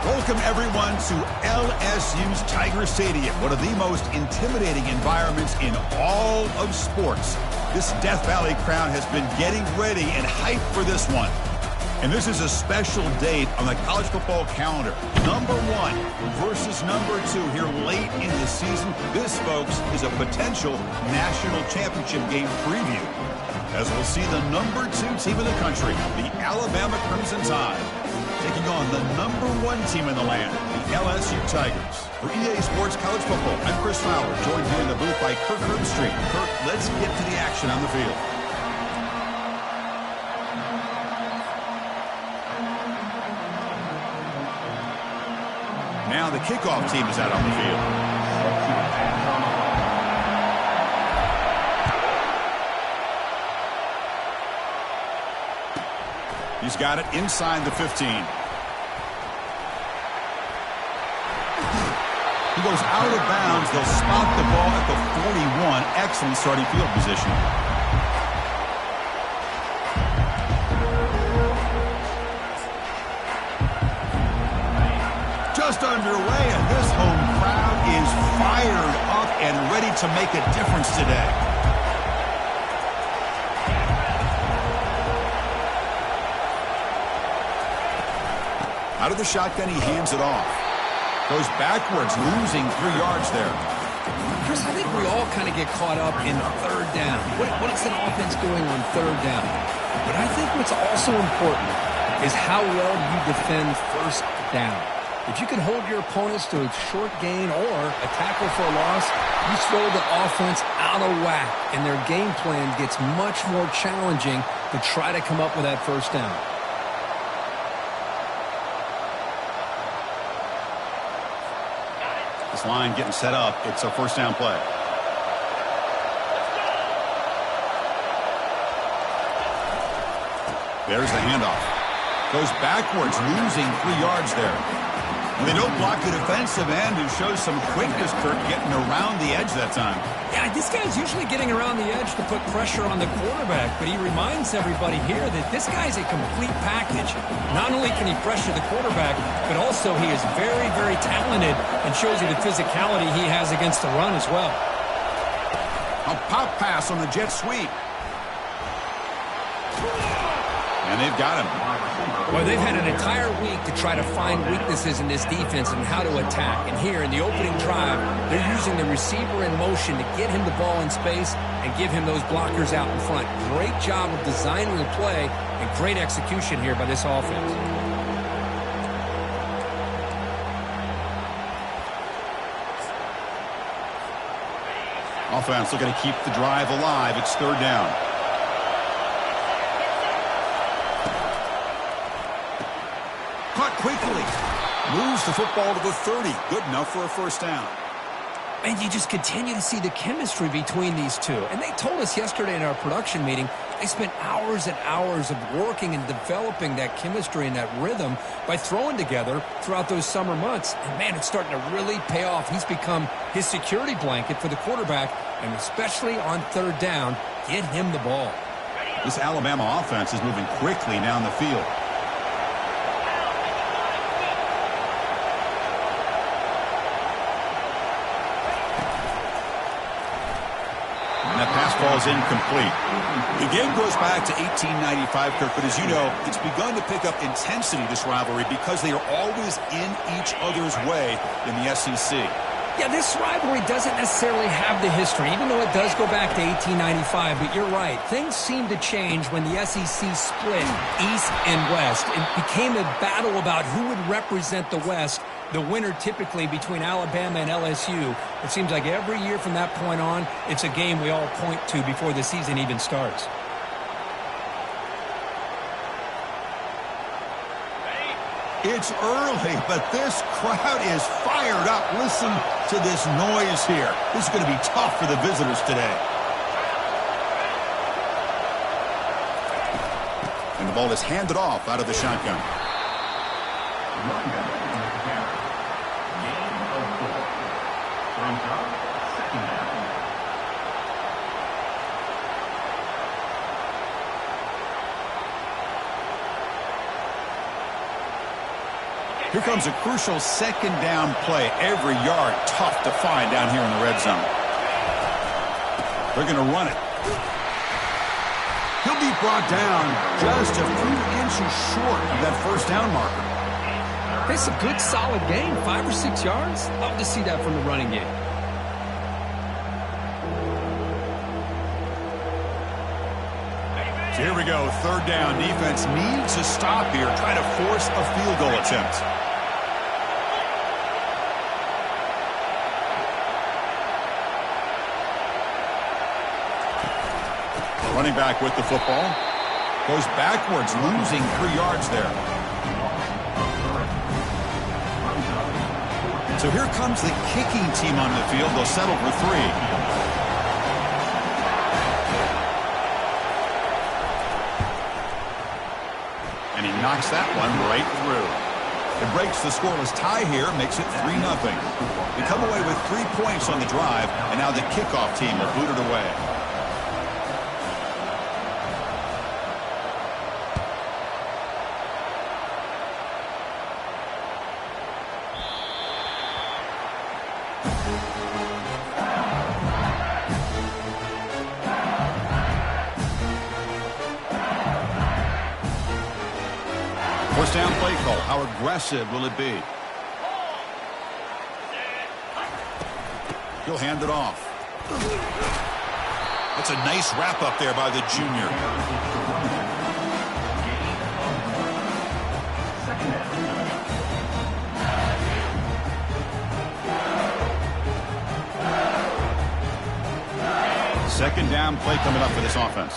Welcome, everyone, to LSU's Tiger Stadium, one of the most intimidating environments in all of sports. This Death Valley crowd has been getting ready and hyped for this one. And this is a special date on the college football calendar. Number 1 versus number 2 here late in the season. This, folks, is a potential national championship game preview, as we'll see the number 2 team in the country, the Alabama Crimson Tide, taking on the number 1 team in the land, the LSU Tigers. For EA Sports College Football, I'm Chris Fowler, joined here in the booth by Kirk Herbstreit. Kirk, let's get to the action on the field. Now the kickoff team is out on the field. He's got it inside the 15. He goes out of bounds. They'll spot the ball at the 41. Excellent starting field position. Just underway, and this home crowd is fired up and ready to make a difference today. Out of the shotgun, he hands it off. Goes backwards, losing 3 yards there. Chris, I think we all kind of get caught up in third down. What is an offense doing on third down? But I think what's also important is how well you defend first down. If you can hold your opponents to a short gain or a tackle for a loss, you throw the offense out of whack, and their game plan gets much more challenging to try to come up with that first down. This line getting set up. It's a first down play. There's the handoff. Goes backwards, losing 3 yards there. And they don't block the defensive end, who shows some quickness, Kirk, getting around the edge that time. Yeah, this guy's usually getting around the edge to put pressure on the quarterback, but he reminds everybody here that this guy's a complete package. Not only can he pressure the quarterback, but also he is very, very talented and shows you the physicality he has against the run as well. A pop pass on the jet sweep. And they've got him. Well, they've had an entire week to try to find weaknesses in this defense and how to attack. And here in the opening drive, they're using the receiver in motion to get him the ball in space and give him those blockers out in front. Great job of designing the play and great execution here by this offense. Offense looking to keep the drive alive. It's third down. Caught quickly. Moves the football to the 30. Good enough for a first down. And you just continue to see the chemistry between these two. And they told us yesterday in our production meeting, they spent hours and hours of working and developing that chemistry and that rhythm by throwing together throughout those summer months. And, man, it's starting to really pay off. He's become his security blanket for the quarterback, and especially on third down, get him the ball. This Alabama offense is moving quickly down the field. And that pass ball is incomplete. The game goes back to 1895, Kirk, but as you know, it's begun to pick up intensity, this rivalry, because they are always in each other's way in the SEC. Yeah, this rivalry doesn't necessarily have the history, even though it does go back to 1895. But you're right. Things seemed to change when the SEC split East and West. It became a battle about who would represent the West, the winner typically between Alabama and LSU. It seems like every year from that point on, it's a game we all point to before the season even starts. It's early, but this crowd is fired up. Listen to this noise here. This is going to be tough for the visitors today. And the ball is handed off out of the shotgun. Here comes a crucial second down play. Every yard tough to find down here in the red zone. They're going to run it. He'll be brought down just a few inches short of that first down marker. It's a good, solid game. 5 or 6 yards. Love to see that from the running game. So here we go. Third down. Defense needs to stop here. Try to force a field goal attempt. Running back with the football. Goes backwards, losing 3 yards there. So here comes the kicking team on the field. They'll settle for 3. And he knocks that one right through. It breaks the scoreless tie here, makes it 3-0. They come away with 3 points on the drive, and now the kickoff team will boot it away. First down play call. How aggressive will it be? He'll hand it off. That's a nice wrap up there by the junior. Second down play coming up for this offense.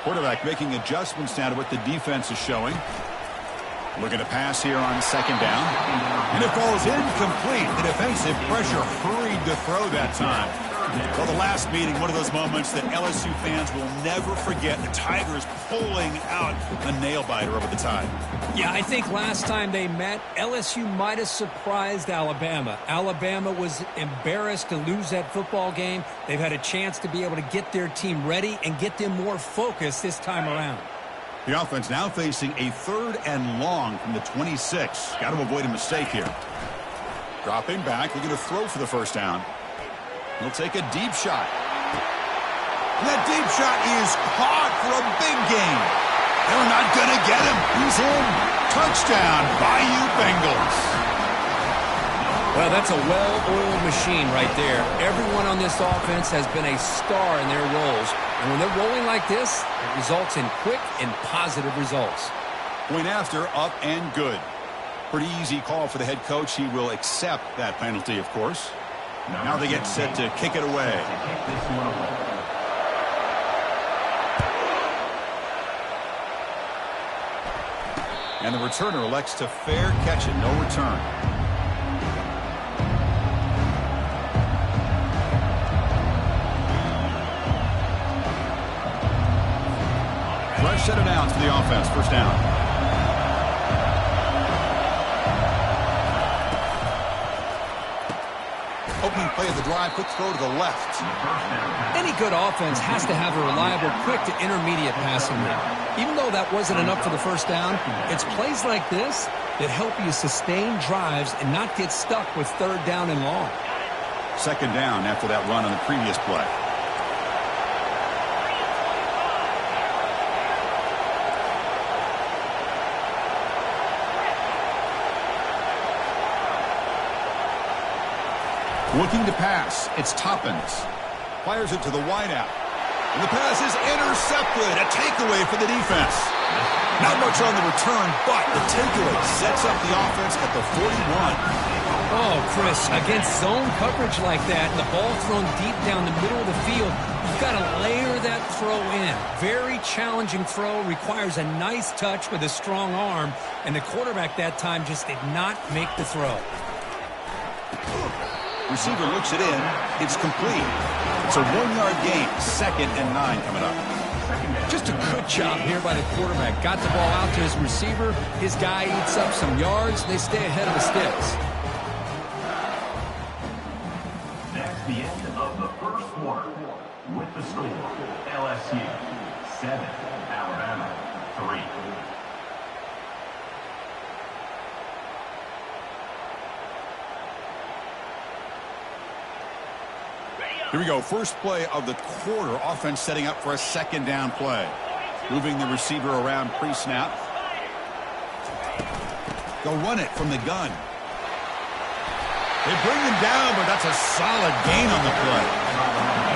Quarterback making adjustments now to what the defense is showing. Looking to pass here on second down. And it falls incomplete. The defensive pressure hurried to throw that time. Well, the last meeting, one of those moments that LSU fans will never forget. The Tigers pulling out a nail-biter over the time. Yeah, I think last time they met, LSU might have surprised Alabama. Alabama was embarrassed to lose that football game. They've had a chance to be able to get their team ready and get them more focused this time around. The offense now facing a 3rd and long from the 26. Got to avoid a mistake here. Dropping back, looking to throw for the first down. He'll take a deep shot. And that deep shot is caught for a big gain. They're not going to get him. He's in. Touchdown, Bayou Bengals. Well, that's a well-oiled machine right there. Everyone on this offense has been a star in their roles. And when they're rolling like this, it results in quick and positive results. Point after, up and good. Pretty easy call for the head coach. He will accept that penalty, of course. Now they get set to kick it away. And the returner elects to fair catch it. No return. Fresh set of downs for the offense. First down. Opening play of the drive, quick throw to the left. Any good offense has to have a reliable, quick to intermediate passing game. Even though that wasn't enough for the first down, it's plays like this that help you sustain drives and not get stuck with 3rd down and long. Second down after that run on the previous play. Looking to pass, it's Toppins. Fires it to the wideout. And the pass is intercepted. A takeaway for the defense. Not much on the return, but the takeaway sets up the offense at the 41. Oh, Chris, against zone coverage like that, and the ball thrown deep down the middle of the field, you've got to layer that throw in. Very challenging throw, requires a nice touch with a strong arm, and the quarterback that time just did not make the throw. Receiver looks it in. It's complete. It's a 1-yard gain. 2nd and 9 coming up. Just a good job here by the quarterback. Got the ball out to his receiver. His guy eats up some yards. They stay ahead of the sticks. That's the end of the first quarter. With the score, LSU 7, Alabama 3. Here we go. First play of the quarter. Offense setting up for a second down play. Moving the receiver around pre-snap. They'll run it from the gun. They bring him down, but that's a solid gain on the play.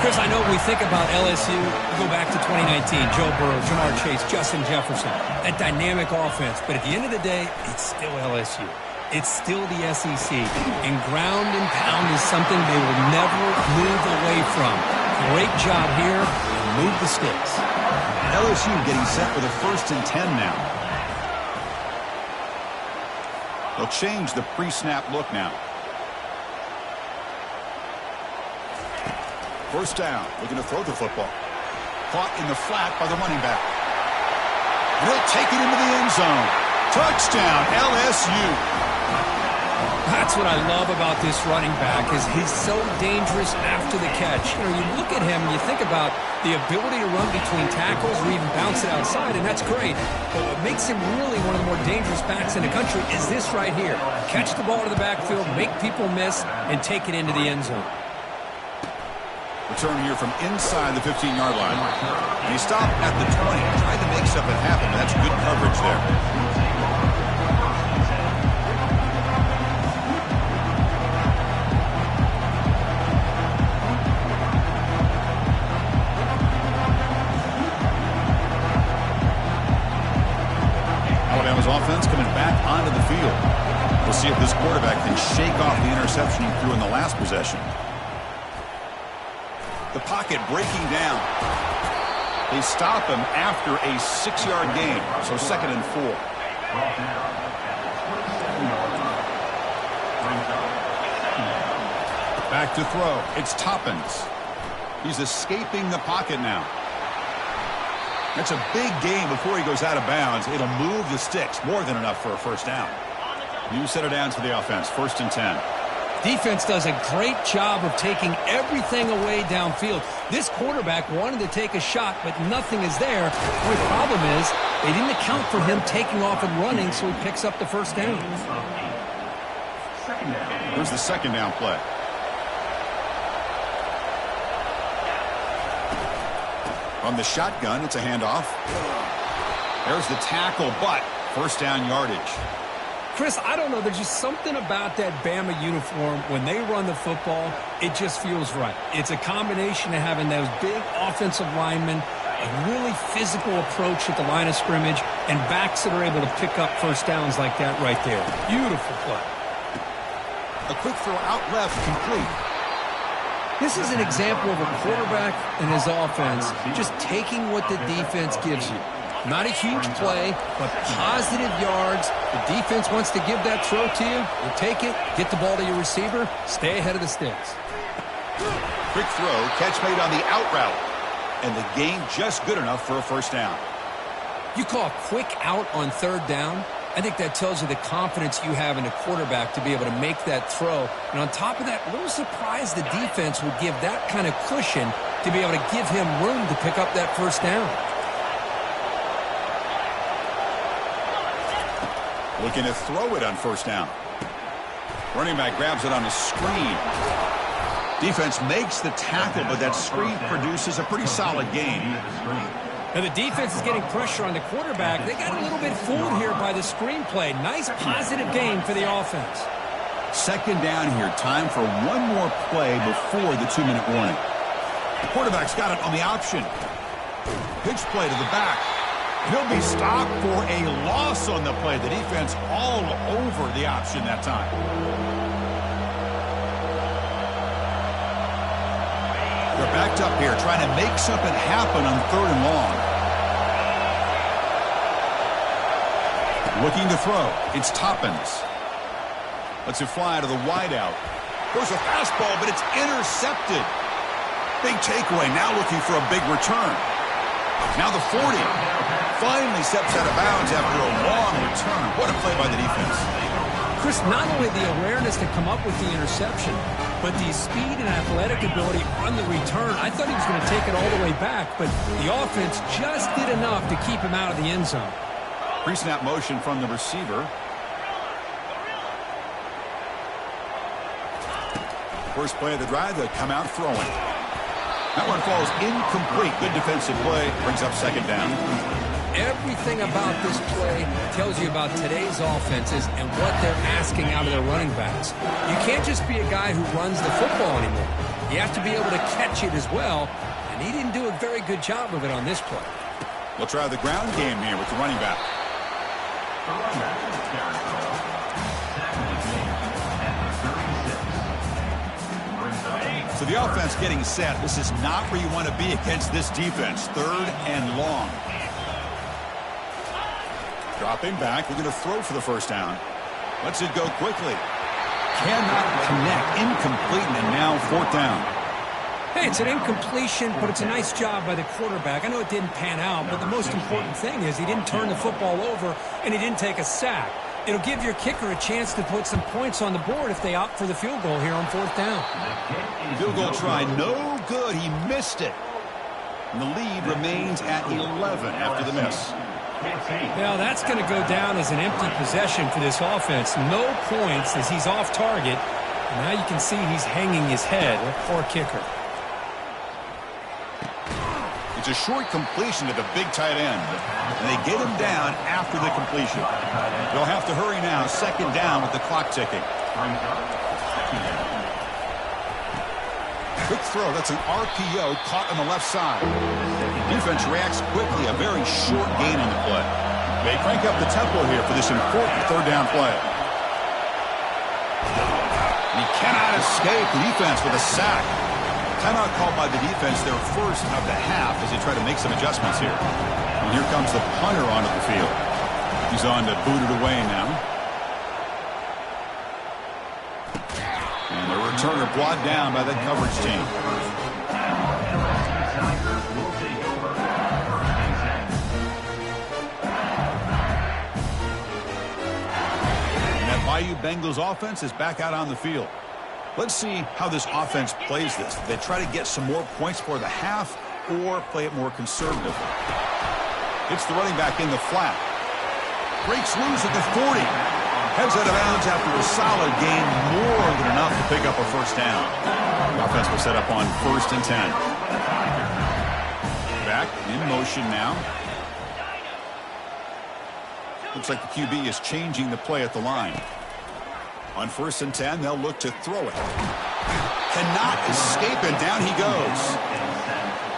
Chris, I know when we think about LSU, we go back to 2019, Joe Burrow, Jamar Chase, Justin Jefferson, that dynamic offense. But at the end of the day, it's still LSU. It's still the SEC. And ground and pound is something they will never move away from. Great job here. Move the sticks. LSU getting set for the 1st and 10 now. They'll change the pre-snap look now. First down, looking to throw the football. Caught in the flat by the running back. And he'll take it into the end zone. Touchdown, LSU. That's what I love about this running back is he's so dangerous after the catch. You know, you look at him and you think about the ability to run between tackles or even bounce it outside, and that's great. But what makes him really one of the more dangerous backs in the country is this right here. Catch the ball to the backfield, make people miss, and take it into the end zone. Return here from inside the 15-yard line. And he stopped at the 20. Tried to make something happen, but that's good coverage there. Alabama's offense coming back onto the field. We'll see if this quarterback can shake off the interception he threw in the last possession. The pocket breaking down. They stop him after a 6-yard gain, so 2nd and 4. Back to throw. It's Toppins. He's escaping the pocket now. That's a big gain before he goes out of bounds. It'll move the sticks. More than enough for a first down. New set of downs for the offense. 1st and 10. Defense does a great job of taking everything away downfield. This quarterback wanted to take a shot, but nothing is there. The only problem is they didn't account for him taking off and running, so he picks up the first down. Here's the 2nd down play. On the shotgun, it's a handoff. There's the tackle, but first down yardage. Chris, I don't know. There's just something about that Bama uniform. When they run the football, it just feels right. It's a combination of having those big offensive linemen, a really physical approach at the line of scrimmage, and backs that are able to pick up first downs like that right there. Beautiful play. A quick throw out left, complete. This is an example of a quarterback and his offense just taking what the defense gives you. Not a huge play, but positive yards. The defense wants to give that throw to you. You take it, get the ball to your receiver, stay ahead of the sticks. Quick throw, catch made on the out route. And the gain just good enough for a first down. You call a quick out on 3rd down. I think that tells you the confidence you have in a quarterback to be able to make that throw. And on top of that, a little surprised the defense would give that kind of cushion to be able to give him room to pick up that first down. Looking to throw it on first down. Running back grabs it on a screen. Defense makes the tackle, but that screen produces a pretty solid gain. Now the defense is getting pressure on the quarterback. They got a little bit fooled here by the screenplay. Nice positive gain for the offense. 2nd down here. Time for one more play before the 2-minute warning. The quarterback's got it on the option. Pitch play to the back. He'll be stopped for a loss on the play. The defense all over the option that time. They're backed up here trying to make something happen on 3rd and long. Looking to throw. It's Toppins. Lets it fly to the wideout. Goes a fastball, but it's intercepted. Big takeaway. Now looking for a big return. Now the 40. Finally steps out of bounds after a long return. What a play by the defense. Chris, not only the awareness to come up with the interception, but the speed and athletic ability on the return. I thought he was going to take it all the way back, but the offense just did enough to keep him out of the end zone. Pre-snap motion from the receiver. First play of the drive, they come out throwing. That one falls incomplete. Good defensive play. Brings up second down. Everything about this play tells you about today's offenses and what they're asking out of their running backs. You can't just be a guy who runs the football anymore. You have to be able to catch it as well, and he didn't do a very good job of it on this play. We'll try the ground game here with the running back. So the offense getting set. This is not where you want to be against this defense. Third and long. Dropping back. We're going to throw for the first down. Lets it go quickly. Cannot connect. Incomplete, and now fourth down. Hey, it's an incompletion, but it's a nice job by the quarterback. I know it didn't pan out, but the most important thing is he didn't turn the football over and he didn't take a sack. It'll give your kicker a chance to put some points on the board if they opt for the field goal here on fourth down. Field goal try, no good. He missed it. And the lead remains at 11 after the miss. Well, that's going to go down as an empty possession for this offense. No points as he's off target. And now you can see he's hanging his head. A poor kicker. It's a short completion to the big tight end. And they get him down after the completion. They'll have to hurry now. Second down with the clock ticking. Quick throw. That's an RPO caught on the left side. Defense reacts quickly. A very short gain on the play. They crank up the tempo here for this important third down play. And he cannot escape. The defense with a sack. Timeout called by the defense, their first of the half, as they try to make some adjustments here. And here comes the punter onto the field. He's on to boot it away now. And the returner brought down by the coverage team. And that Bayou Bengals offense is back out on the field. Let's see how this offense plays this. They try to get some more points for the half or play it more conservatively. It's the running back in the flat. Breaks loose at the 40. Heads out of bounds after a solid gain, more than enough to pick up a first down. The offense will set up on 1st and 10. Back in motion now. Looks like the QB is changing the play at the line. On 1st and 10, they'll look to throw it. Cannot escape, and down he goes.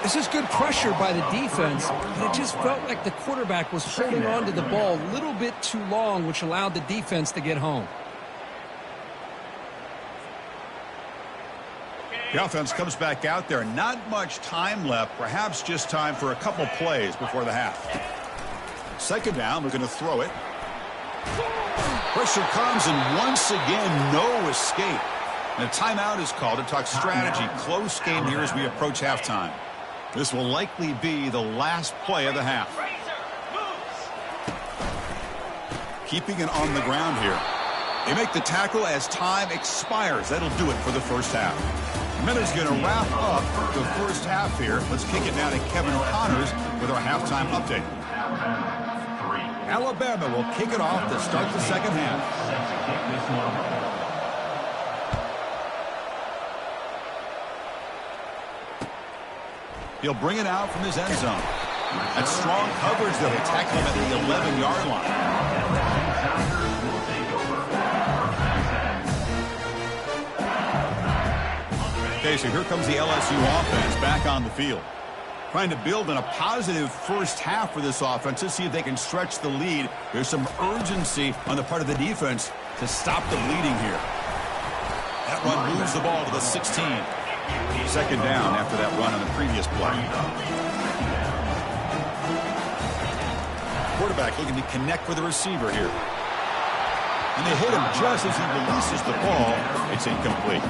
This is good pressure by the defense, but it just felt like the quarterback was holding on to the ball a little bit too long, which allowed the defense to get home. The offense comes back out there. Not much time left, perhaps just time for a couple plays before the half. Second down, we're going to throw it. Pressure comes, and once again, no escape. And a timeout is called to talk strategy. Close game here as we approach halftime. This will likely be the last play of the half. Keeping it on the ground here. They make the tackle as time expires. That'll do it for the first half. Minute's going to wrap up the first half here. Let's kick it now to Kevin Connors with our halftime update. Alabama will kick it off to start the second half. He'll bring it out from his end zone. That's strong coverage, though. They tackle him at the 11-yard line. Okay, so here comes the LSU offense back on the field. Trying to build in a positive first half for this offense to see if they can stretch the lead. There's some urgency on the part of the defense to stop the bleeding here. That run moves the ball to the 16. Second down after that run on the previous play. Quarterback looking to connect with the receiver here. And they hit him just as he releases the ball. It's incomplete.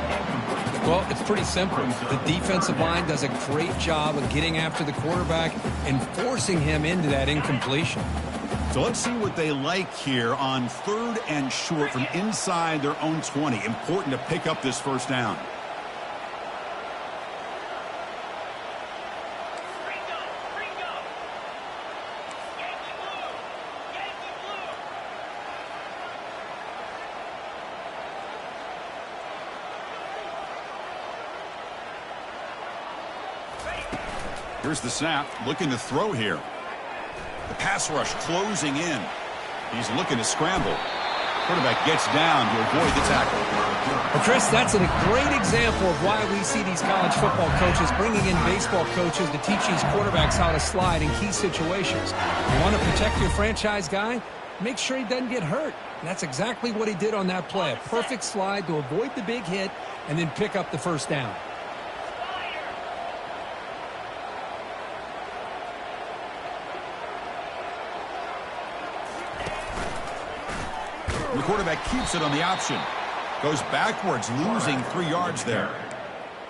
Well, it's pretty simple. The defensive line does a great job of getting after the quarterback and forcing him into that incompletion. So let's see what they like here on 3rd and short from inside their own 20. Important to pick up this first down. Here's the snap, looking to throw here. The pass rush closing in. He's looking to scramble. Quarterback gets down to avoid the tackle. Well, Chris, that's a great example of why we see these college football coaches bringing in baseball coaches to teach these quarterbacks how to slide in key situations. You want to protect your franchise guy? Make sure he doesn't get hurt. And that's exactly what he did on that play. A perfect slide to avoid the big hit and then pick up the first down. The quarterback keeps it on the option. Goes backwards, losing 3 yards there.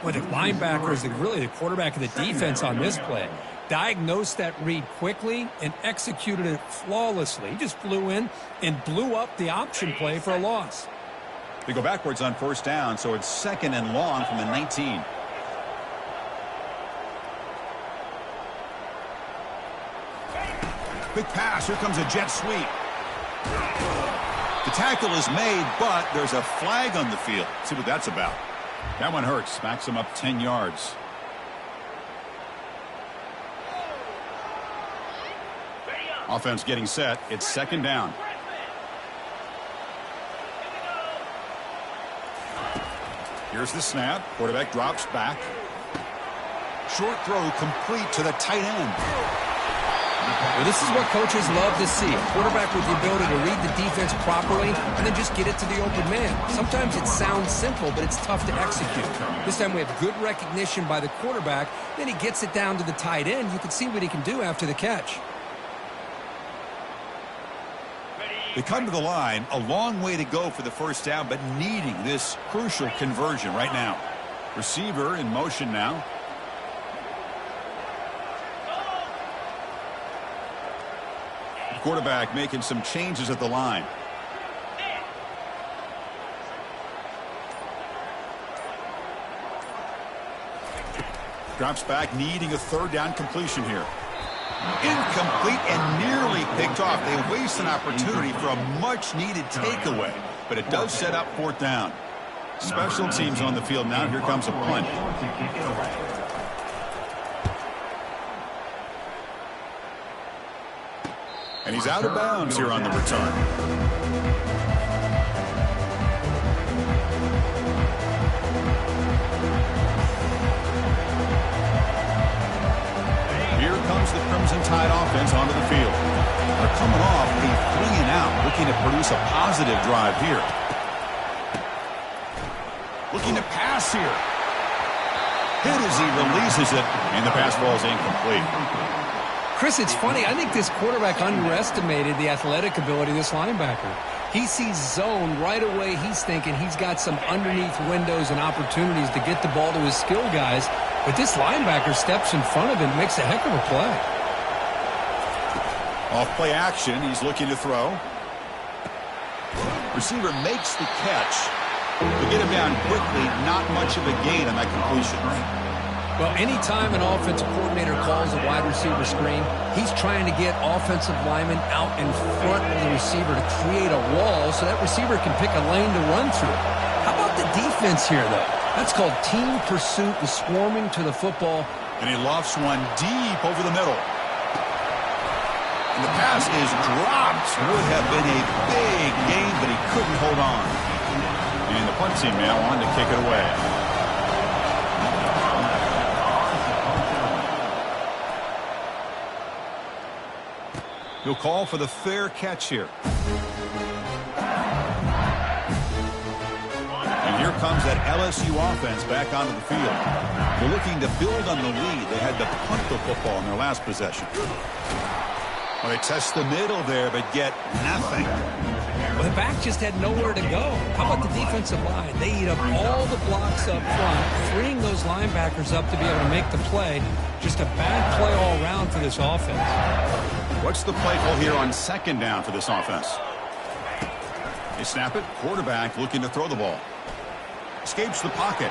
Well, the linebacker is really the quarterback of the defense on this play. Diagnosed that read quickly and executed it flawlessly. He just flew in and blew up the option play for a loss. They go backwards on first down, so it's 2nd and long from the 19. Quick pass. Here comes a jet sweep. The tackle is made, but there's a flag on the field. See what that's about. That one hurts. Smacks him up 10 yards. Offense getting set. It's 2nd down. Here's the snap. Quarterback drops back. Short throw complete to the tight end. Well, this is what coaches love to see. A quarterback with the ability to read the defense properly and then just get it to the open man. Sometimes it sounds simple, but it's tough to execute. This time we have good recognition by the quarterback. Then he gets it down to the tight end. You can see what he can do after the catch. They come to the line. A long way to go for the first down, but needing this crucial conversion right now. Receiver in motion now. Quarterback making some changes at the line. Drops back, needing a 3rd down completion here. Incomplete and nearly picked off. They waste an opportunity for a much-needed takeaway, but it does set up 4th down. Special teams on the field now. Here comes a punt. And he's out of bounds here on the return. Here comes the Crimson Tide offense onto the field. They're coming off a 3-and-out, looking to produce a positive drive here. Looking to pass here. Hit as he releases it, and the pass ball is incomplete. Chris, it's funny. I think this quarterback underestimated the athletic ability of this linebacker. He sees zone right away. He's thinking he's got some underneath windows and opportunities to get the ball to his skill guys. But this linebacker steps in front of him and makes a heck of a play. Off play action. He's looking to throw. Receiver makes the catch. To get him down quickly, not much of a gain on that completion. Well, anytime an offensive coordinator calls a wide receiver screen, he's trying to get offensive linemen out in front of the receiver to create a wall so that receiver can pick a lane to run through. How about the defense here, though? That's called team pursuit and swarming to the football. And he lofts one deep over the middle. And the pass is dropped. Would have been a big gain, but he couldn't hold on. And the punt team now on to kick it away. He'll call for the fair catch here. And here comes that LSU offense back onto the field. They're looking to build on the lead. They had to punt the football in their last possession. Well, they test the middle there, but get nothing. Well, the back just had nowhere to go. How about the defensive line? They eat up all the blocks up front, freeing those linebackers up to be able to make the play. Just a bad play all around for this offense. What's the play call here on 2nd down for this offense? They snap it. Quarterback looking to throw the ball. Escapes the pocket.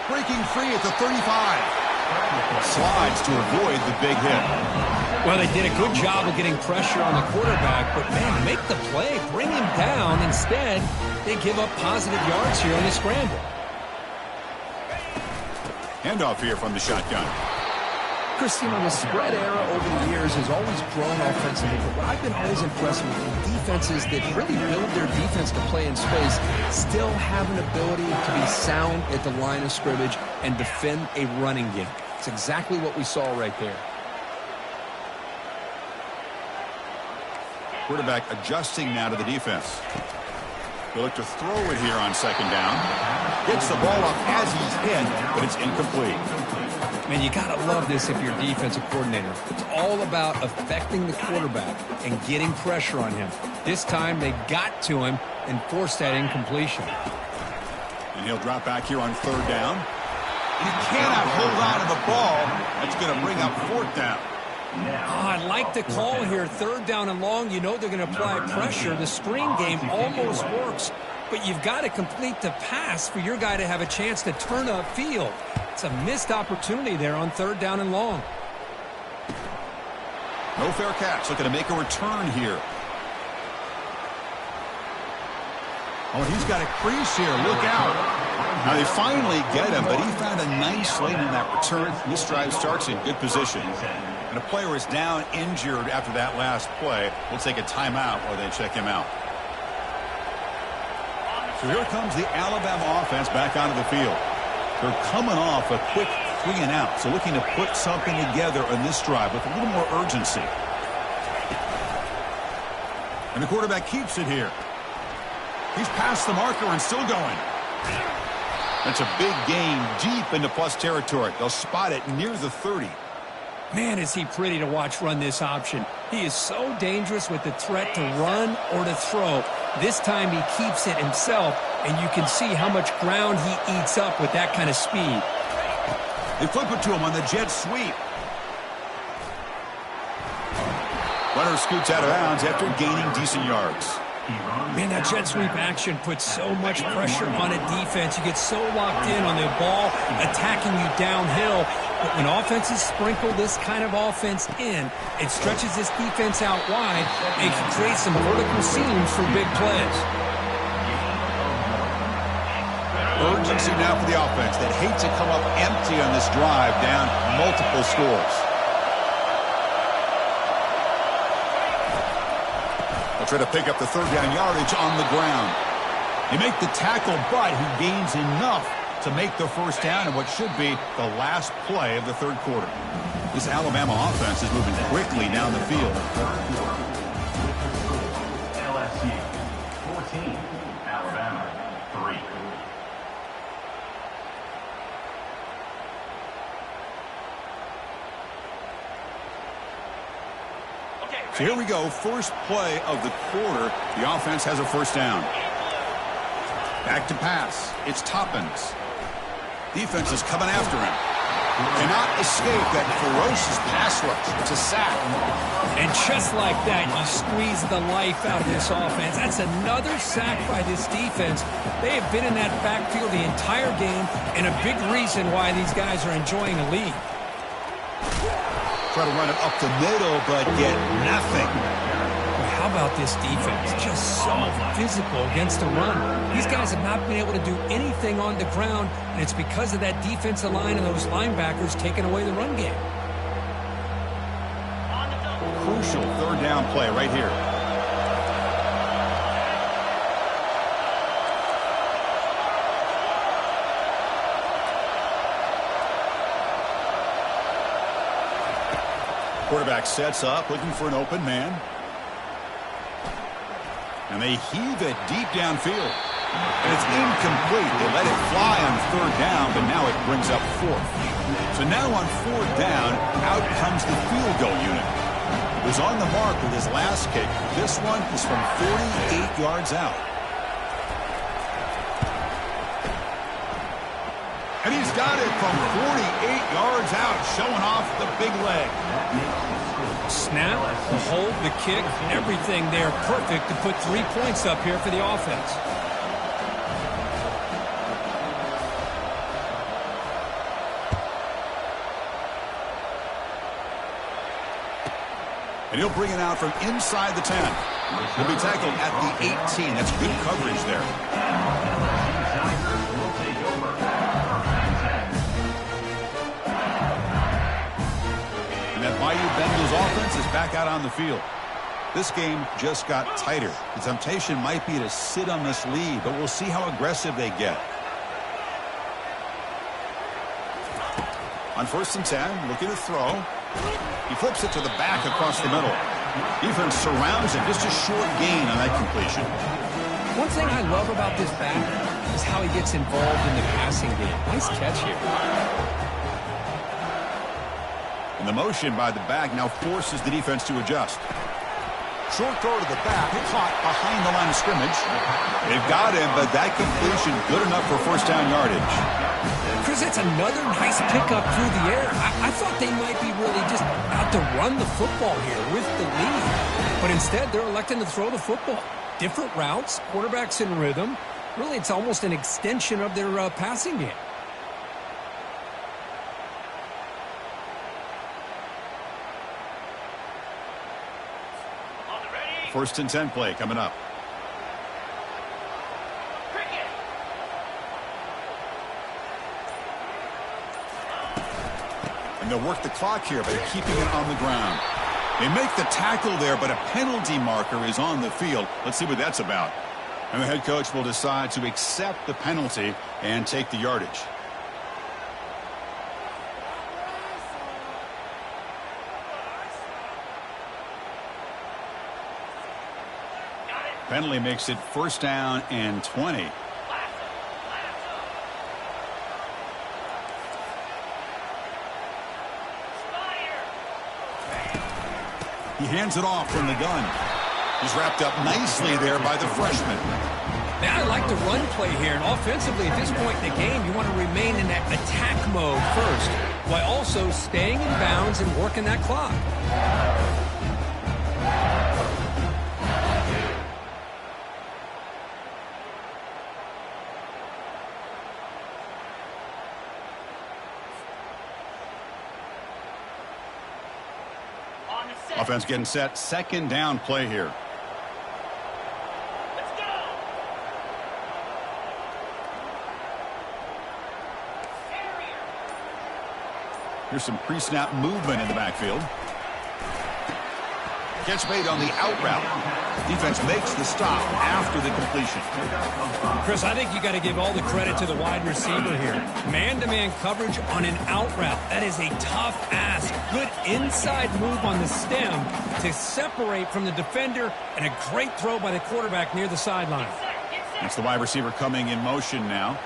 Breaking free at the 35. Slides to avoid the big hit. Well, they did a good job of getting pressure on the quarterback, but, man, make the play. Bring him down. Instead, they give up positive yards here on the scramble. Handoff here from the shotgun. Chris, you know, the spread era over the years has always grown offensively, but what I've been always impressed with is defenses that really build their defense to play in space still have an ability to be sound at the line of scrimmage and defend a running game. It's exactly what we saw right there. Quarterback adjusting now to the defense. He'll look to throw it here on second down. Gets the ball up as he's hit, but it's incomplete. Man, you got to love this if you're a defensive coordinator. It's all about affecting the quarterback and getting pressure on him. This time, they got to him and forced that incompletion. And he'll drop back here on third down. He cannot hold on to the ball. That's going to bring up fourth down. Oh, I like the call here. Third down and long, you know they're going to apply pressure. The screen game almost works, but you've got to complete the pass for your guy to have a chance to turn upfield. It's a missed opportunity there on third down and long. No fair catch. Looking to make a return here. Oh, he's got a crease here. Look out. Now they finally get him, but he found a nice lane in that return. This drive starts in good position. And a player is down injured after that last play. We'll take a timeout while they check him out. So here comes the Alabama offense back onto the field. They're coming off a quick 3 and out, so looking to put something together on this drive with a little more urgency. And the quarterback keeps it here. He's past the marker and still going. That's a big gain deep into plus territory. They'll spot it near the 30. Man, is he pretty to watch run this option. He is so dangerous with the threat to run or to throw. This time he keeps it himself, and you can see how much ground he eats up with that kind of speed. They flip it to him on the jet sweep. Runner scoots out of bounds after gaining decent yards. Man, that jet sweep action puts so much pressure on a defense. You get so locked in on the ball attacking you downhill. But when offenses sprinkle this kind of offense in, it stretches this defense out wide and can create some vertical seams for big plays. Urgency now for the offense that hate to come up empty on this drive, down multiple scores. They'll try to pick up the third down yardage on the ground. They make the tackle, but he gains enough to make the first down in what should be the last play of the third quarter. This Alabama offense is moving quickly down the field. LSU 14, Alabama 3. So here we go, first play of the quarter. The offense has a first down. Back to pass. It's Toppins. Defense is coming after him. Cannot escape that ferocious pass rush. It's a sack. And just like that, you squeeze the life out of this offense. That's another sack by this defense. They have been in that backfield the entire game, and a big reason why these guys are enjoying a lead. Try to run it up the middle, but get nothing. How about this defense? Just so physical against the run. These guys have not been able to do anything on the ground, and it's because of that defensive line and those linebackers taking away the run game. Crucial third down play right here. Quarterback sets up, looking for an open man. And they heave it deep downfield. And it's incomplete. They let it fly on third down, but now it brings up fourth. So now on fourth down, out comes the field goal unit. He was on the mark with his last kick. This one is from 48 yards out. And he's got it from 48 yards out, showing off the big leg. Snap, the hold, the kick, everything there perfect to put 3 points up here for the offense. And he'll bring it out from inside the 10. He'll be tackled at the 18. That's good coverage there. back out on the field. This game just got tighter. The temptation might be to sit on this lead, but we'll see how aggressive they get. On 1st and 10, looking to throw. He flips it to the back across the middle. Defense surrounds him. Just a short gain on that completion. One thing I love about this back is how he gets involved in the passing game. Nice catch here. And the motion by the back now forces the defense to adjust. Short throw to the back, caught behind the line of scrimmage. They've got him, but that completion good enough for 1st down yardage. Chris, it's another nice pickup through the air. I thought they might be really just out to run the football here with the lead. But instead, they're electing to throw the football. Different routes, quarterbacks in rhythm. Really, it's almost an extension of their passing game. First and 10 play coming up. And they'll work the clock here by keeping it on the ground. They make the tackle there, but a penalty marker is on the field. Let's see what that's about. And the head coach will decide to accept the penalty and take the yardage. Penalty makes it 1st down and 20. He hands it off from the gun. He's wrapped up nicely there by the freshman. Man, I like the run play here. And offensively, at this point in the game, you want to remain in that attack mode first, while also staying in bounds and working that clock. Offense getting set. 2nd down play here. Let's go. Here's some pre-snap movement in the backfield. Catch made on the out route. Defense makes the stop after the completion. Chris, I think you got to give all the credit to the wide receiver here. Man-to-man coverage on an out route. That is a tough ask. Good inside move on the stem to separate from the defender, and a great throw by the quarterback near the sideline. It's the wide receiver coming in motion now.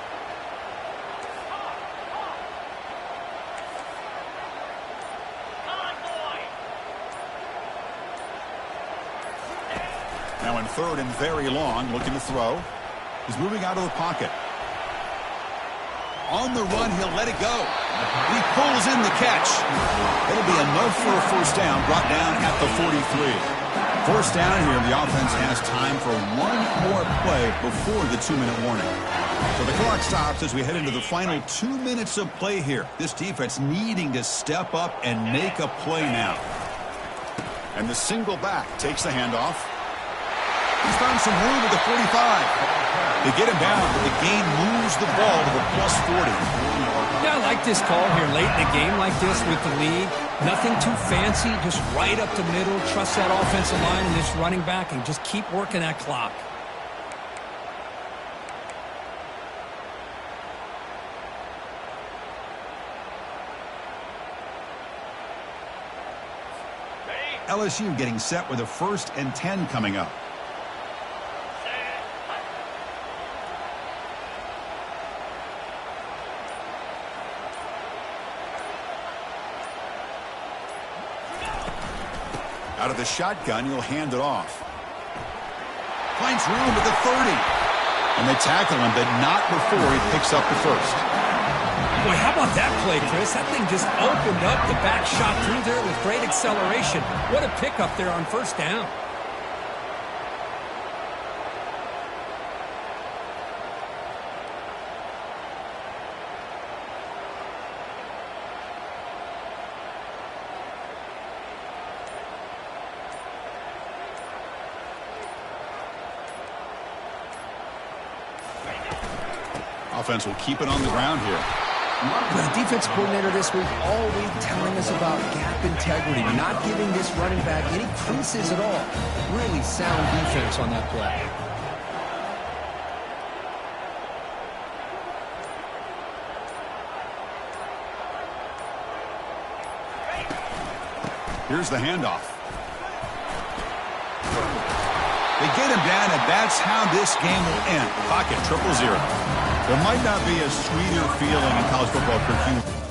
Now in 3rd and very long, looking to throw. He's moving out of the pocket. On the run, he'll let it go. He pulls in the catch. It'll be enough for a 1st down, brought down at the 43. 1st down here, the offense has time for one more play before the 2-minute warning. So the clock stops as we head into the final 2 minutes of play here. This defense needing to step up and make a play now. And the single back takes the handoff. He's found some room at the 45. They get him down, but the gain moves the ball to the +40. Yeah, I like this call here late in a game like this with the lead. Nothing too fancy, just right up the middle. Trust that offensive line and this running back and just keep working that clock. LSU getting set with a 1st and 10 coming up. Out of the shotgun, he'll hand it off. Finds room at the 30. And they tackle him, but not before he picks up the 1st. Boy, how about that play, Chris? That thing just opened up. The back shot through there with great acceleration. What a pickup there on 1st down. Offense will keep it on the ground here. The defense coordinator this week all week telling us about gap integrity, not giving this running back any creases at all. Really sound defense on that play. Here's the handoff. They get him down, and that's how this game will end. Pocket 0-0. There might not be a sweeter feeling in college football for Q.